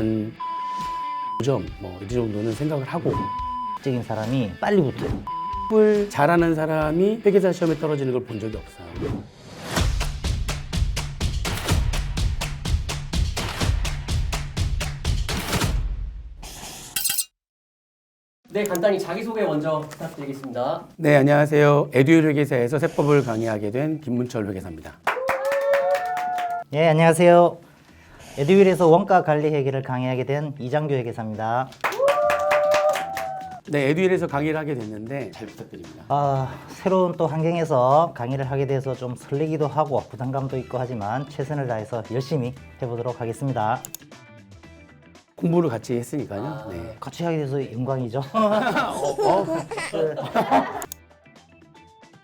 한 5점 이 정도는 생각을 하고 적인 사람이 빨리 붙어요. 을 잘하는 사람이 회계사 시험에 떨어지는 걸 본 적이 없어요. 네, 간단히 자기소개 먼저 부탁드리겠습니다. 네, 안녕하세요. 에듀윌 회계사에서 세법을 강의하게 된 김문철 회계사입니다. 예, 안녕하세요. 에듀윌에서 원가 관리 회계를 강의하게 된 이장규 회계사입니다. 네, 에듀윌에서 강의를 하게 됐는데 잘 부탁드립니다. 새로운 또 환경에서 강의를 하게 돼서 좀 설레기도 하고 부담감도 있고 하지만 최선을 다해서 열심히 해보도록 하겠습니다. 공부를 같이 했으니까요. 네. 같이 하게 돼서 영광이죠.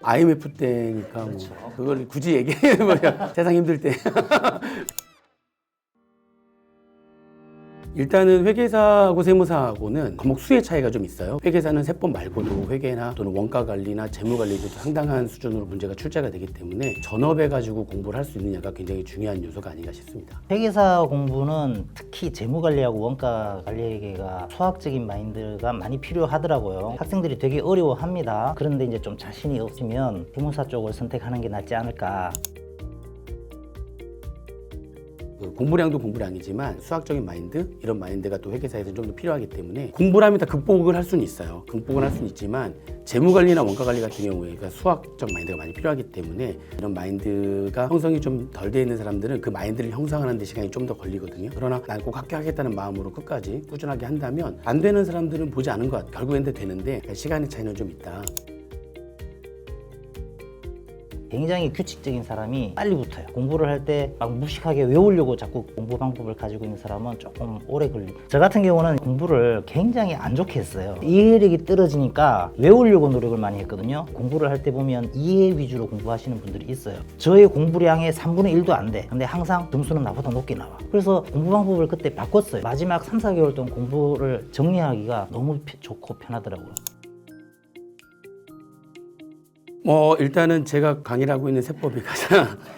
IMF 때니까 그걸 굳이 얘기해버려. 세상 힘들 때. 일단은 회계사하고 세무사하고는 과목 수의 차이가 좀 있어요. 회계사는 세법 말고도 회계나 또는 원가 관리나 재무 관리도 상당한 수준으로 문제가 출제가 되기 때문에 전업해 가지고 공부를 할 수 있느냐가 굉장히 중요한 요소가 아닌가 싶습니다. 회계사 공부는 특히 재무 관리하고 원가 관리 회계가 수학적인 마인드가 많이 필요하더라고요. 학생들이 되게 어려워합니다. 그런데 이제 좀 자신이 없으면 세무사 쪽을 선택하는 게 낫지 않을까. 공부량도 공부량이지만 수학적인 마인드 이런 마인드가 또 회계사에서는 좀 더 필요하기 때문에 공부를 하면 다 극복을 할 수는 있어요. 극복을 할 수는 있지만 재무관리나 원가관리 같은 경우에 그러니까 수학적 마인드가 많이 필요하기 때문에 이런 마인드가 형성이 좀 덜 돼 있는 사람들은 그 마인드를 형성하는 데 시간이 좀 더 걸리거든요. 그러나 난 꼭 합격하겠다는 마음으로 끝까지 꾸준하게 한다면 안 되는 사람들은 보지 않은 것 같아요. 결국엔 되는데 시간의 차이는 좀 있다. 굉장히 규칙적인 사람이 빨리 붙어요. 공부를 할 때 막 무식하게 외우려고 자꾸 공부 방법을 가지고 있는 사람은 조금 오래 걸리고, 저 같은 경우는 공부를 굉장히 안 좋게 했어요. 이해력이 떨어지니까 외우려고 노력을 많이 했거든요. 공부를 할 때 보면 이해 위주로 공부하시는 분들이 있어요. 저의 공부량의 3분의 1도 안 돼. 근데 항상 점수는 나보다 높게 나와. 그래서 공부 방법을 그때 바꿨어요. 마지막 3, 4개월 동안 공부를 정리하기가 너무 좋고 편하더라고요. 일단은 제가 강의를 하고 있는 세법이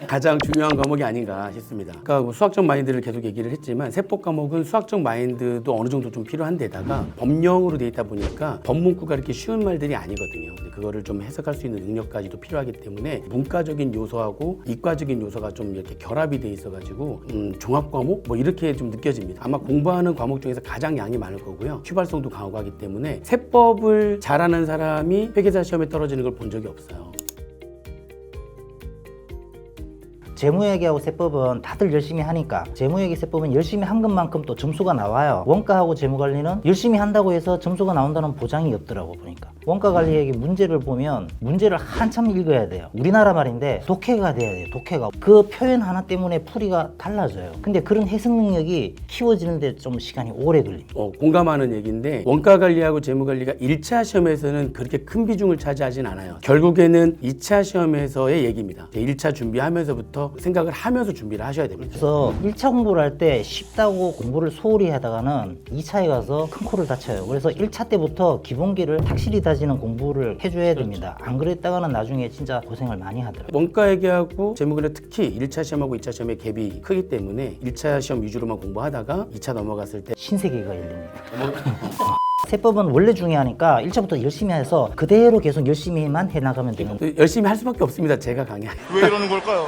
가장 중요한 과목이 아닌가 싶습니다. 그러니까 수학적 마인드를 계속 얘기를 했지만 세법 과목은 수학적 마인드도 어느 정도 좀 필요한 데다가 법령으로 돼 있다 보니까 법문구가 이렇게 쉬운 말들이 아니거든요. 근데 그거를 좀 해석할 수 있는 능력까지도 필요하기 때문에 문과적인 요소하고 이과적인 요소가 좀 이렇게 결합이 돼 있어가지고 종합 과목 이렇게 좀 느껴집니다. 아마 공부하는 과목 중에서 가장 양이 많을 거고요. 휘발성도 강하고 하기 때문에 세법을 잘하는 사람이 회계사 시험에 떨어지는 걸 본 적이 없어요. 재무회계하고 세법은 다들 열심히 하니까 재무회계 세법은 열심히 한 것만큼 또 점수가 나와요. 원가하고 재무관리는 열심히 한다고 해서 점수가 나온다는 보장이 없더라고 보니까. 원가관리회계 문제를 보면 문제를 한참 읽어야 돼요. 우리나라 말인데 독해가 돼야 돼요. 독해가. 그 표현 하나 때문에 풀이가 달라져요. 근데 그런 해석 능력이 키워지는데 좀 시간이 오래 걸립니다. 공감하는 얘기인데 원가관리하고 재무관리가 1차 시험에서는 그렇게 큰 비중을 차지하진 않아요. 결국에는 2차 시험에서의 얘기입니다. 1차 준비하면서부터 생각을 하면서 준비를 하셔야 됩니다. 그래서 1차 공부를 할 때 쉽다고 공부를 소홀히 하다가는 2차에 가서 큰 코를 다쳐요. 그래서 1차 때부터 기본기를 확실히 다지는 공부를 해줘야 됩니다. 안 그랬다가는 나중에 진짜 고생을 많이 하더라고요. 원가회계하고 재무관리 특히 1차 시험하고 2차 시험의 갭이 크기 때문에 1차 시험 위주로만 공부하다가 2차 넘어갔을 때 신세계가 열립니다. 세법은 원래 중요하니까 1차부터 열심히 해서 그대로 계속 열심히만 해나가면 되는 거예요. 열심히 할 수밖에 없습니다. 제가 강의하기. 왜 이러는 걸까요?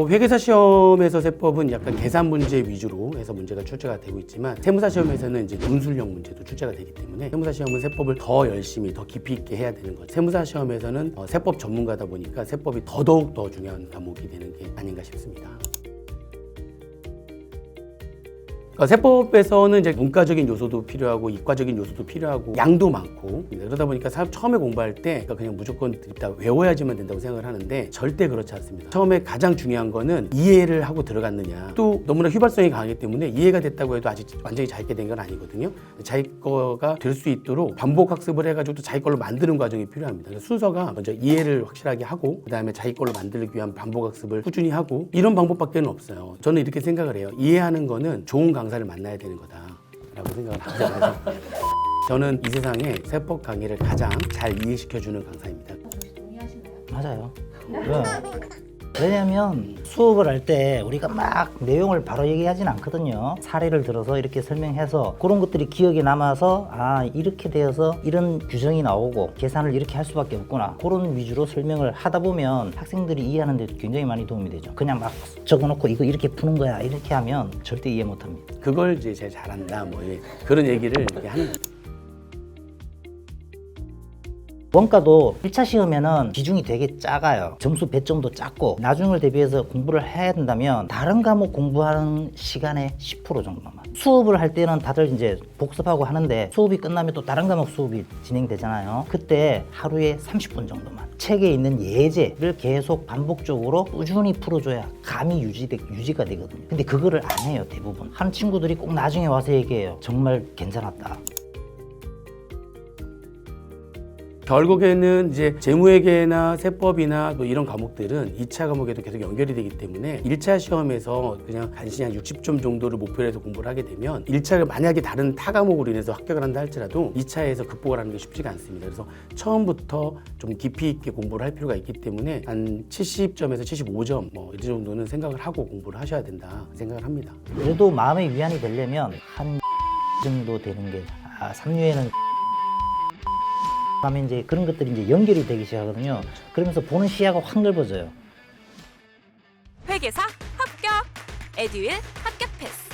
회계사 시험에서 세법은 약간 계산 문제 위주로 해서 문제가 출제가 되고 있지만 세무사 시험에서는 이제 논술형 문제도 출제가 되기 때문에 세무사 시험은 세법을 더 열심히 더 깊이 있게 해야 되는 거죠. 세무사 시험에서는 세법 전문가다 보니까 세법이 더더욱 더 중요한 과목이 되는 게 아닌가 싶습니다. 세법에서는 이제 문과적인 요소도 필요하고 이과적인 요소도 필요하고 양도 많고 그러다 보니까 처음에 공부할 때 그냥 무조건 다 외워야지만 된다고 생각을 하는데 절대 그렇지 않습니다. 처음에 가장 중요한 거는 이해를 하고 들어갔느냐. 또 너무나 휘발성이 강하기 때문에 이해가 됐다고 해도 아직 완전히 자기 게 된 건 아니거든요. 자기 거가 될 수 있도록 반복 학습을 해가지고 또 자기 걸로 만드는 과정이 필요합니다. 그래서 순서가 먼저 이해를 확실하게 하고 그 다음에 자기 걸로 만들기 위한 반복 학습을 꾸준히 하고 이런 방법밖에 없어요. 저는 이렇게 생각을 해요. 이해하는 거는 좋은 강사를 만나야 되는 거다라고 생각을 합니다. 저는 이 세상에 세법 강의를 가장 잘 이해시켜주는 강사입니다. 동의하시나요? 맞아요. 네. 왜냐면 수업을 할 때 우리가 막 내용을 바로 얘기하진 않거든요. 사례를 들어서 이렇게 설명해서 그런 것들이 기억에 남아서 아 이렇게 되어서 이런 규정이 나오고 계산을 이렇게 할 수밖에 없구나, 그런 위주로 설명을 하다 보면 학생들이 이해하는 데 굉장히 많이 도움이 되죠. 그냥 막 적어놓고 이거 이렇게 푸는 거야 이렇게 하면 절대 이해 못합니다. 그걸 이제 제가 잘한다 뭐 그런 얘기를 이렇게 하는 거예요. 원가도 1차 시험에는 비중이 되게 작아요. 점수 배점도 작고 나중을 대비해서 공부를 해야 된다면 다른 과목 공부하는 시간의 10% 정도만. 수업을 할 때는 다들 이제 복습하고 하는데 수업이 끝나면 또 다른 과목 수업이 진행되잖아요. 그때 하루에 30분 정도만 책에 있는 예제를 계속 반복적으로 꾸준히 풀어줘야 감이 유지가 되거든요. 근데 그거를 안 해요. 대부분 하는 친구들이 꼭 나중에 와서 얘기해요. 정말 괜찮았다. 결국에는 이제 재무회계나 세법이나 뭐 이런 과목들은 2차 과목에도 계속 연결이 되기 때문에 1차 시험에서 그냥 간신히 한 60점 정도를 목표로 해서 공부를 하게 되면 1차를 만약에 다른 타 과목으로 인해서 합격을 한다 할지라도 2차에서 극복을 하는 게 쉽지가 않습니다. 그래서 처음부터 좀 깊이 있게 공부를 할 필요가 있기 때문에 한 70점에서 75점 뭐 이 정도는 생각을 하고 공부를 하셔야 된다 생각을 합니다. 그래도 마음의 위안이 되려면 한 정도 되는 게 3류에는 하면 이제 그런 것들이 이제 연결이 되기 시작하거든요. 그러면서 보는 시야가 확 넓어져요. 회계사 합격! 에듀윌 합격 패스!